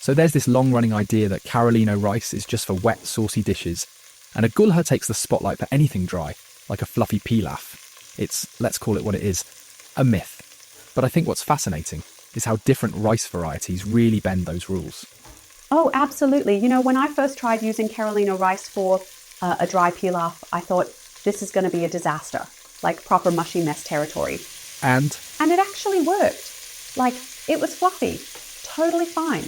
So there's this long-running idea that Carolino rice is just for wet, saucy dishes, and a gulha takes the spotlight for anything dry, like a fluffy pilaf. It's, let's call it what it is, a myth. But I think what's fascinating is how different rice varieties really bend those rules. Oh, absolutely. When I first tried using Carolino rice for a dry pilaf, I thought this is going to be a disaster, like proper mushy mess territory. And it actually worked. Like, it was fluffy, totally fine.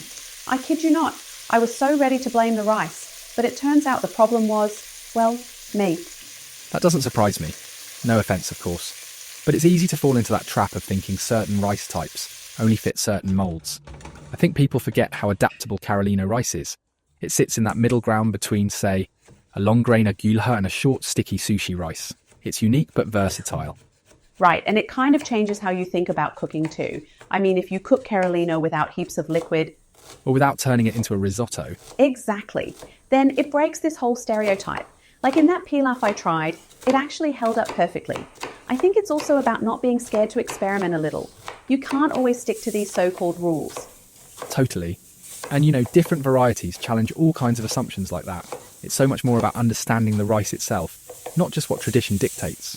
I kid you not, I was so ready to blame the rice, but it turns out the problem was, well, me. that doesn't surprise me. No offence, of course. But it's easy to fall into that trap of thinking certain rice types only fit certain moulds. I think people forget how adaptable Carolino rice is. It sits in that middle ground between, say, a long grain gulha and a short, sticky sushi rice. It's unique but versatile. Right, and it kind of changes how you think about cooking too. I mean, if you cook Carolino without heaps of liquid, Or without turning it into a risotto. exactly, then it breaks this whole stereotype. Like in that pilaf I tried, it actually held up perfectly. I think it's also about not being scared to experiment a little. You can't always stick to these so-called rules. Totally. And different varieties challenge all kinds of assumptions like that. It's so much more about understanding the rice itself, not just what tradition dictates.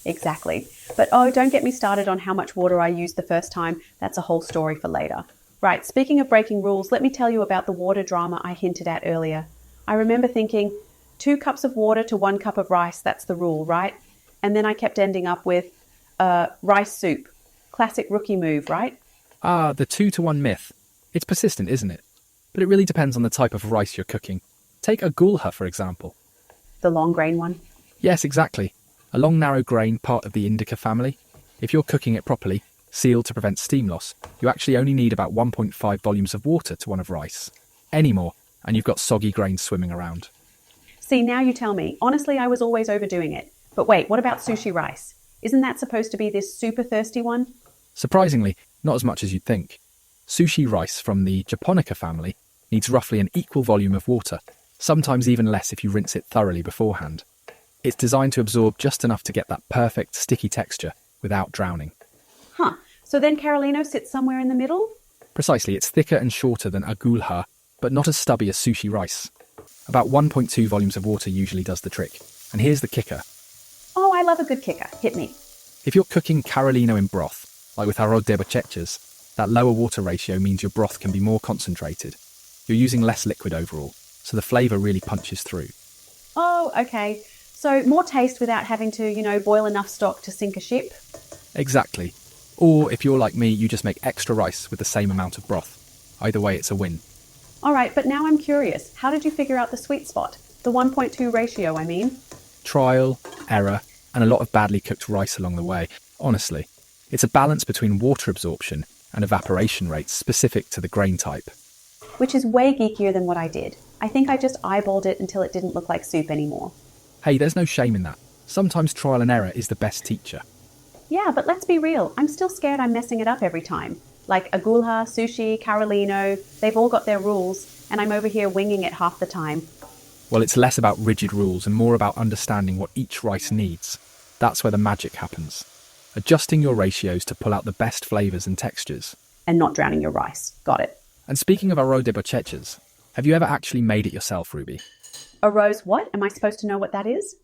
Exactly. But oh, don't get me started on how much water I used the first time. That's a whole story for later. Right, speaking of breaking rules, let me tell you about the water drama I hinted at earlier. I remember thinking, 2 cups of water to 1 cup of rice, that's the rule, right? And then I kept ending up with rice soup. Classic rookie move, right? Ah, the 2-to-1 myth. It's persistent, isn't it? But it really depends on the type of rice you're cooking. Take a gulha, for example. The long grain one. Yes, exactly. A long, narrow grain, part of the indica family. If you're cooking it properly, sealed to prevent steam loss, you actually only need about 1.5 volumes of water to one of rice. Any more, and you've got soggy grains swimming around. See, now you tell me. Honestly, I was always overdoing it. But wait, what about sushi rice? Isn't that supposed to be this super thirsty one? Surprisingly, not as much as you'd think. Sushi rice from the japonica family needs roughly an equal volume of water, sometimes even less if you rinse it thoroughly beforehand. It's designed to absorb just enough to get that perfect sticky texture without drowning. Huh. So then Carolino sits somewhere in the middle? Precisely, it's thicker and shorter than a gulha, but not as stubby as sushi rice. About 1.2 volumes of water usually does the trick. And here's the kicker. Oh, I love a good kicker. Hit me. If you're cooking Carolino in broth, like with arroz de bochechas, that lower water ratio means your broth can be more concentrated. You're using less liquid overall, so the flavour really punches through. Oh, okay. So more taste without having to, boil enough stock to sink a ship? Exactly. Or if you're like me, you just make extra rice with the same amount of broth. Either way, it's a win. All right, but now I'm curious. How did you figure out the sweet spot? The 1.2 ratio, I mean. Trial, error, and a lot of badly cooked rice along the way. Honestly, it's a balance between water absorption and evaporation rates specific to the grain type. Which is way geekier than what I did. I think I just eyeballed it until it didn't look like soup anymore. Hey, there's no shame in that. Sometimes trial and error is the best teacher. Yeah, but let's be real. I'm still scared I'm messing it up every time. Like a gulha, sushi, Carolino, they've all got their rules, and I'm over here winging it half the time. Well, it's less about rigid rules and more about understanding what each rice needs. That's where the magic happens. Adjusting your ratios to pull out the best flavours and textures. And not drowning your rice. Got it. And speaking of arroz de bochechas, have you ever actually made it yourself, Ruby? Arroz what? Am I supposed to know what that is?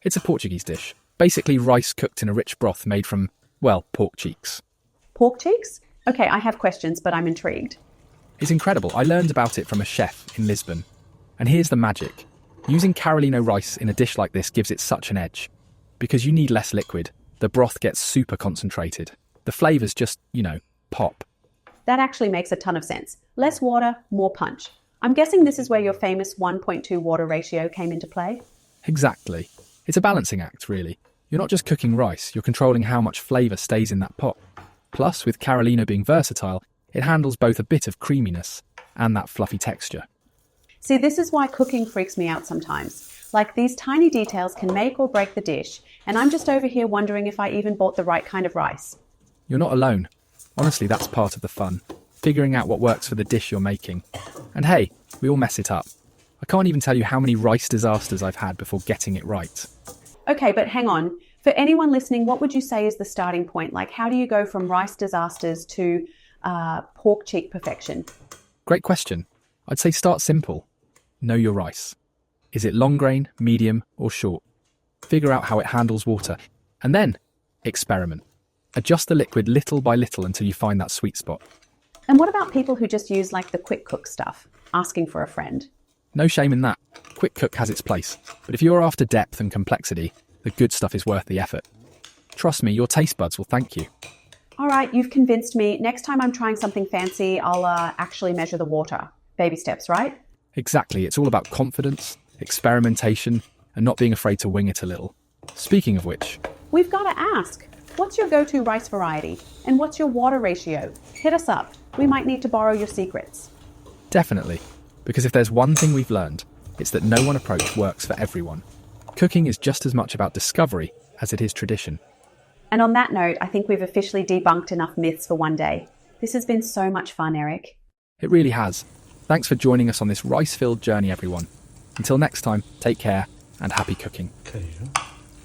It's a Portuguese dish. Basically rice cooked in a rich broth made from, well, pork cheeks. Pork cheeks? Okay, I have questions, but I'm intrigued. It's incredible. I learned about it from a chef in Lisbon. And here's the magic. Using Carolino rice in a dish like this gives it such an edge. Because you need less liquid, the broth gets super concentrated. The flavours just, pop. That actually makes a ton of sense. Less water, more punch. I'm guessing this is where your famous 1.2 water ratio came into play? Exactly. It's a balancing act, really. You're not just cooking rice, you're controlling how much flavour stays in that pot. Plus, with Carolino being versatile, it handles both a bit of creaminess and that fluffy texture. See, this is why cooking freaks me out sometimes. Like, these tiny details can make or break the dish, and I'm just over here wondering if I even bought the right kind of rice. You're not alone. Honestly, that's part of the fun. Figuring out what works for the dish you're making. And hey, we all mess it up. I can't even tell you how many rice disasters I've had before getting it right. Okay, but hang on. For anyone listening, what would you say is the starting point? Like, how do you go from rice disasters to pork cheek perfection? Great question. I'd say start simple. Know your rice. Is it long grain, medium, or short? Figure out how it handles water. And then, experiment. Adjust the liquid little by little until you find that sweet spot. And what about people who just use like the quick cook stuff, asking for a friend? No shame in that. Quick cook has its place. But if you're after depth and complexity, the good stuff is worth the effort. Trust me, your taste buds will thank you. All right, you've convinced me. Next time I'm trying something fancy, I'll actually measure the water. Baby steps, right? Exactly, it's all about confidence, experimentation, and not being afraid to wing it a little. Speaking of which, We've got to ask, what's your go-to rice variety? And what's your water ratio? Hit us up. We might need to borrow your secrets. definitely, because if there's one thing we've learned, it's that no one approach works for everyone. Cooking is just as much about discovery as it is tradition. And on that note, I think we've officially debunked enough myths for one day. This has been so much fun, Eric. It really has. Thanks for joining us on this rice-filled journey, everyone. Until next time, take care and happy cooking. Okay.